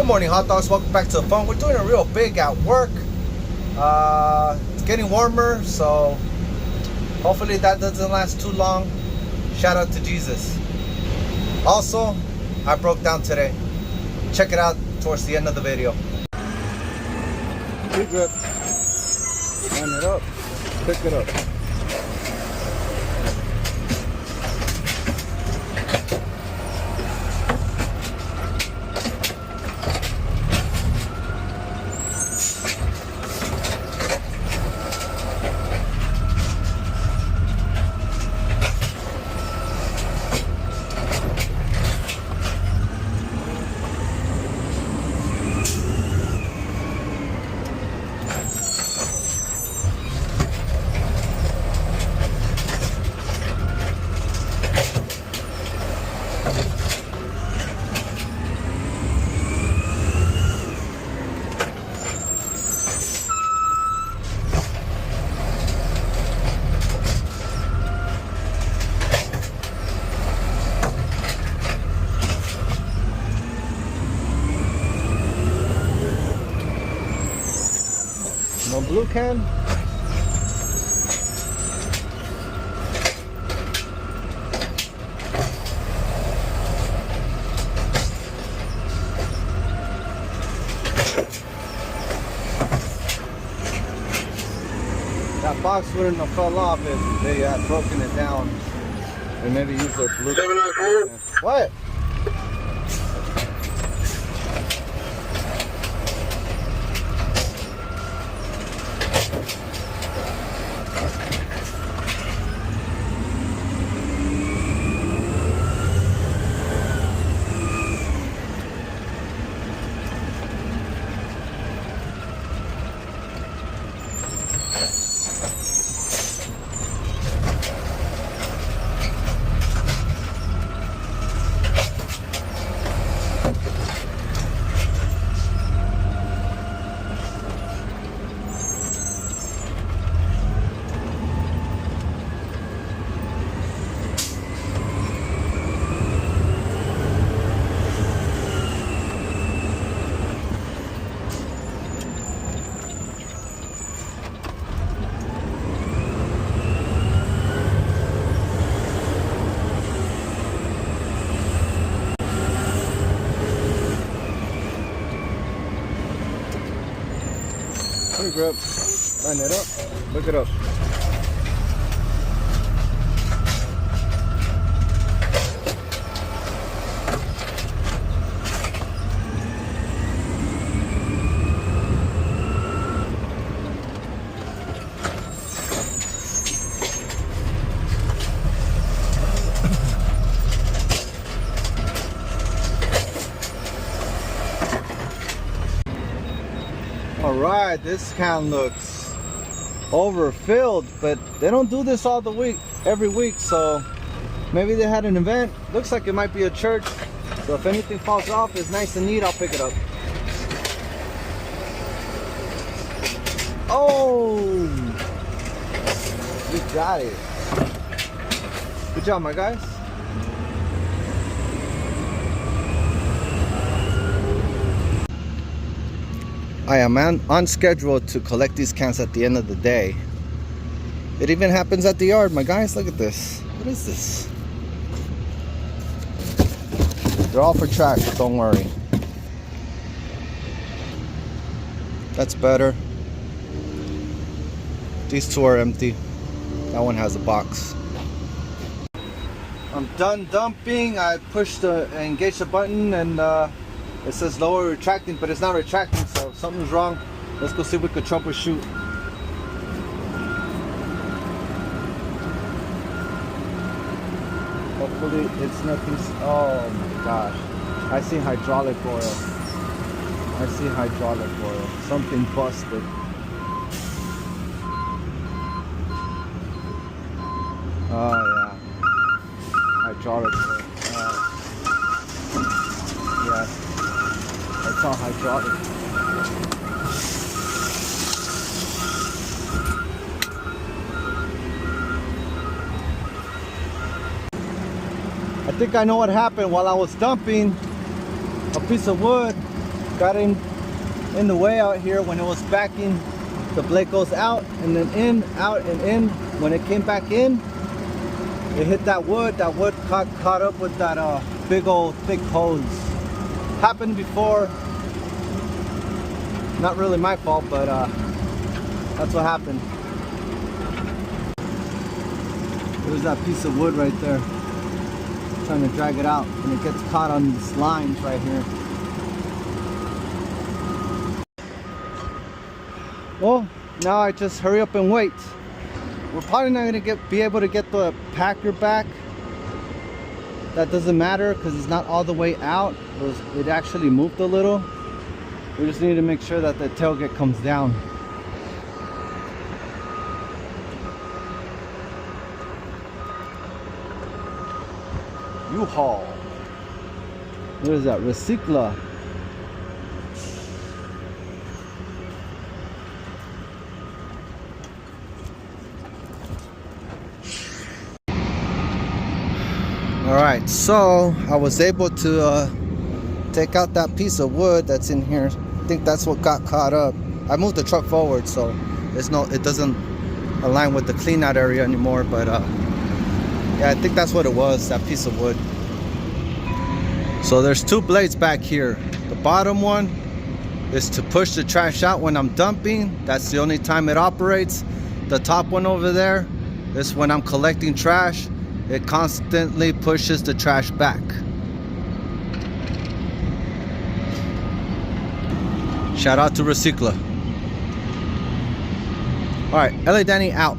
Good morning, hot dogs. Welcome back to the phone. We're doing a real big at work. It's getting warmer, so hopefully that doesn't last too long. Shout out to Jesus. Also, I broke down today. Check it out towards the end of the video. Big grip. Line it up. Pick it up. No blue can. That box wouldn't have fell off if they had broken it down and maybe used their blue can. What? Big grip. Line it up. Look it up. Alright, this can looks overfilled, but they don't do this every week, so maybe they had an event. Looks like it might be a church, so if anything falls off, it's nice and neat, I'll pick it up. Oh! You got it. Good job, my guys. I am on schedule to collect these cans at the end of the day. It even happens at the yard, my guys. Look at this. What is this? They're all for trash, don't worry. That's better. These two are empty. That one has a box. I'm done dumping. I pushed the engage the button and it says lower retracting, but it's not retracting, so something's wrong. Let's go see if we could troubleshoot. Hopefully it's nothing. Oh my gosh. I see hydraulic oil. I see hydraulic oil. Something busted. Oh yeah. Hydraulic oil. Yeah. It's all hydraulic. I think I know what happened while I was dumping a piece of wood. got in the way out here. When it was backing, the blade goes out and then in, out and in. When it came back in, it hit that wood. That wood caught up with that big old thick hose. Happened before. Not really my fault, but that's what happened. There's that piece of wood right there. Trying to drag it out, and it gets caught on these lines right here. Well, now I just hurry up and wait. We're probably not gonna be able to get the packer back. That doesn't matter because it's not all the way out. It actually moved a little. We just need to make sure that the tailgate comes down. U-Haul. What is that? Recicla. Alright, so I was able to take out that piece of wood that's in here. I think that's what got caught up. I moved the truck forward, so it doesn't align with the clean out area anymore, but yeah, I think that's what it was, that piece of wood. So there's two blades back here. The bottom one is to push the trash out when I'm dumping. That's the only time it operates. The top one over there is when I'm collecting trash. It constantly pushes the trash back. Shout out to Recicla. All right, LA Danny out.